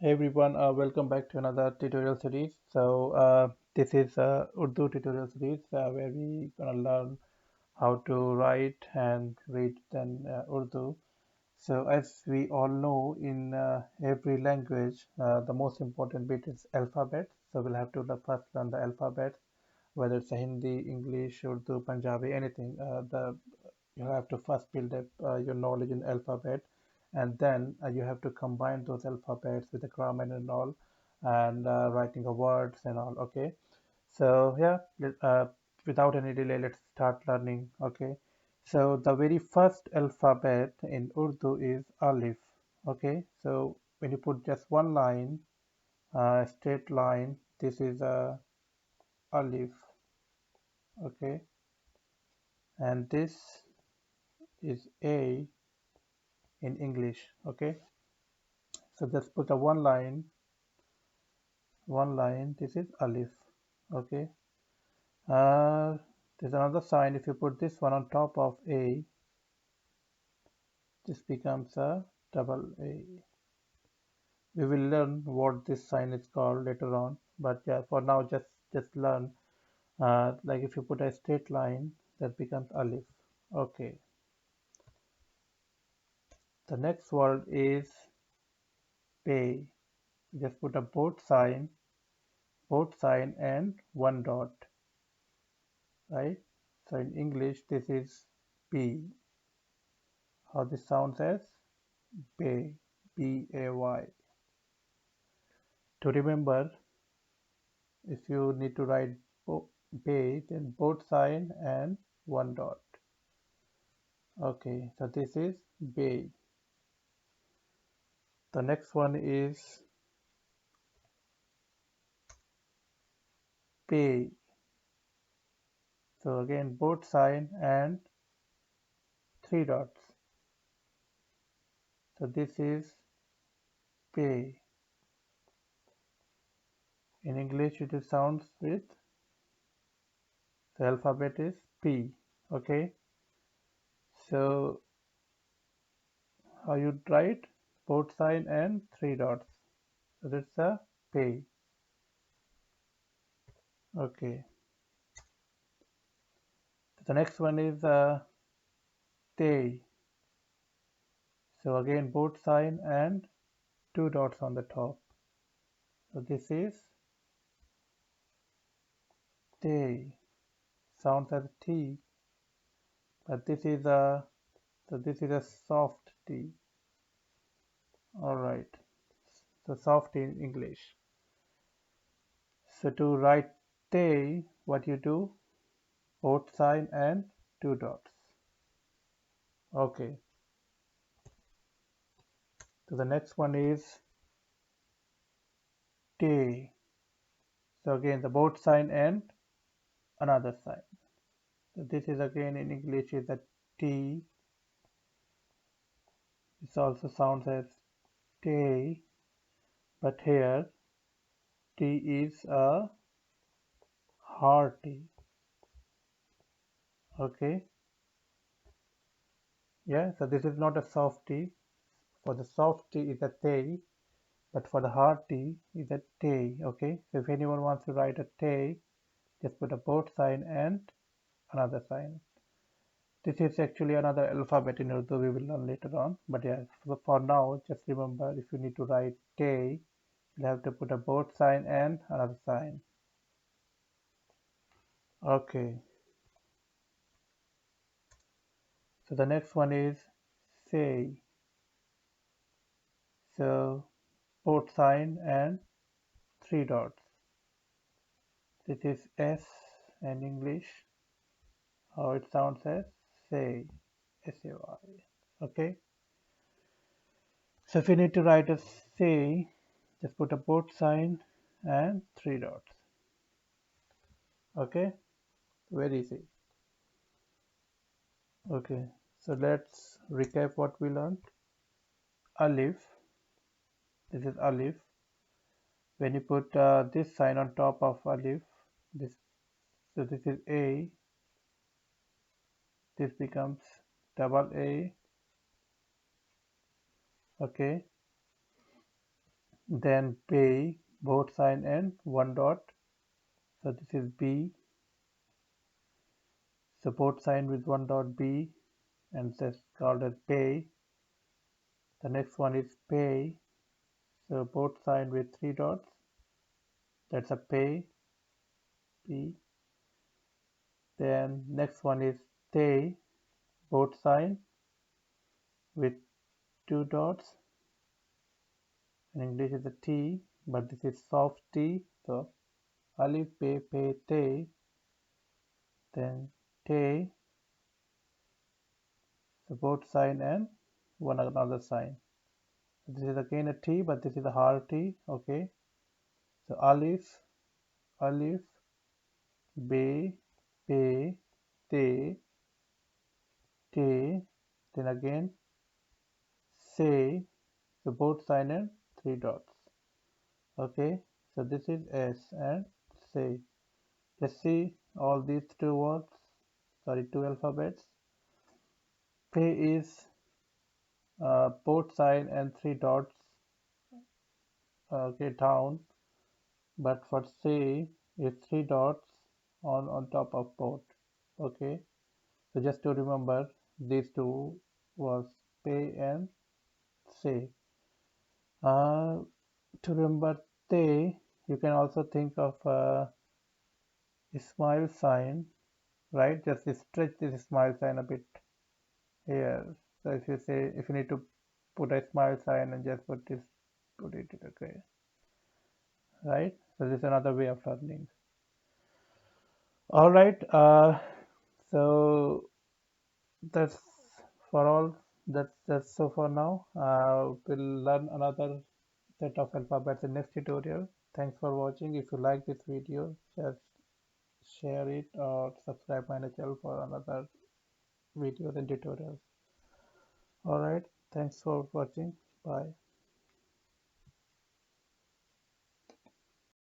Hey everyone, welcome back to another tutorial series. This is Urdu tutorial series where we gonna learn how to write and read in Urdu. So as we all know, in every language, the most important bit is alphabet. So we'll have to first learn the alphabet, whether it's a Hindi, English, Urdu, Punjabi, anything. The You have to first build up your knowledge in alphabet, and then you have to combine those alphabets with the grammar and all, and writing the words and all. Okay, so yeah, without any delay, let's start learning. Okay, so the very first alphabet in Urdu is Alif. Okay, so when you put just one line, straight line, this is a Alif. Okay, and this is A in English. Okay, so just put a one line. This is Alif. Okay. Uh, there's another sign. If you put this one on top of A, this becomes a double A. We will learn what this sign is called later on. But yeah, for now, just learn. Like if you put a straight line, that becomes Alif. Okay. The next word is pay. Just put a both sign and one dot, right? So in English, this is P. How this sounds as Bay, B-A-Y. To remember, if you need to write Bay, then both sign and one dot. Okay, so this is Bay. The next one is Pay. So again, both sign and three dots. So this is Pay. In English, it sounds with the alphabet is P. Okay, so how you write both sign and three dots. So that's a Pay. Okay. The next one is Tay. So again, both sign and two dots on the top. So this is Tay. Sounds as T, but this is a soft T. All right. So soft in English. So to write Tay, what you do? Both sign and two dots. Okay. So the next one is Tay. So again, the both sign and another sign. So this is again in English is a T. This also sounds as Tay, but here T is a hard T. Okay, yeah, so this is not a soft T. For the soft T is a Tay, but for the hard T is a Tay. Okay, so if anyone wants to write a Tay, just put a both sign and another sign. This is actually another alphabet in Urdu we will learn later on. But yeah, for now, just remember if you need to write Tay, you'll have to put a both sign and another sign. Okay, so the next one is say. So both sign and three dots. This is S in English. How it sounds as say, S-A-Y. Okay. So if you need to write a say, just put a both sign and three dots. Okay. Very easy. Okay. So let's recap what we learned. Alif. This is Alif. When you put this sign on top of Alif, this so this is A. This becomes double A. Okay. then pay, both sign and one dot. So this is B. So both sign with one dot B, and that's called as pay. The next one is pay. So both sign with three dots. That's a pay, P. Then next one is they, both sign with two dots. In English is a T, but this is soft T. So alif, pe, te. Then te, so both sign and one another sign. So this is again a T, but this is a hard T. Okay. So alif, alif, be, pe, te, te. Then again say. So both sign and three dots. Okay, so this is S and say. Let's see all these two words, sorry, two alphabets. Pay is both sign and three dots, okay, down, but for say is three dots on top of both. Okay, so just to remember these two was pay and say. Uh, to remember they, you can also think of a smile sign, right? Just stretch this smile sign a bit here. So if you say, if you need to put a smile sign and just put this, put it, okay, right? So this is another way of learning. All right. So that's for all. That's so for now. We'll learn another set of alphabets in next tutorial. Thanks for watching. If you like this video, just share it or subscribe my channel for another videos and tutorials. All right. Thanks for watching. Bye.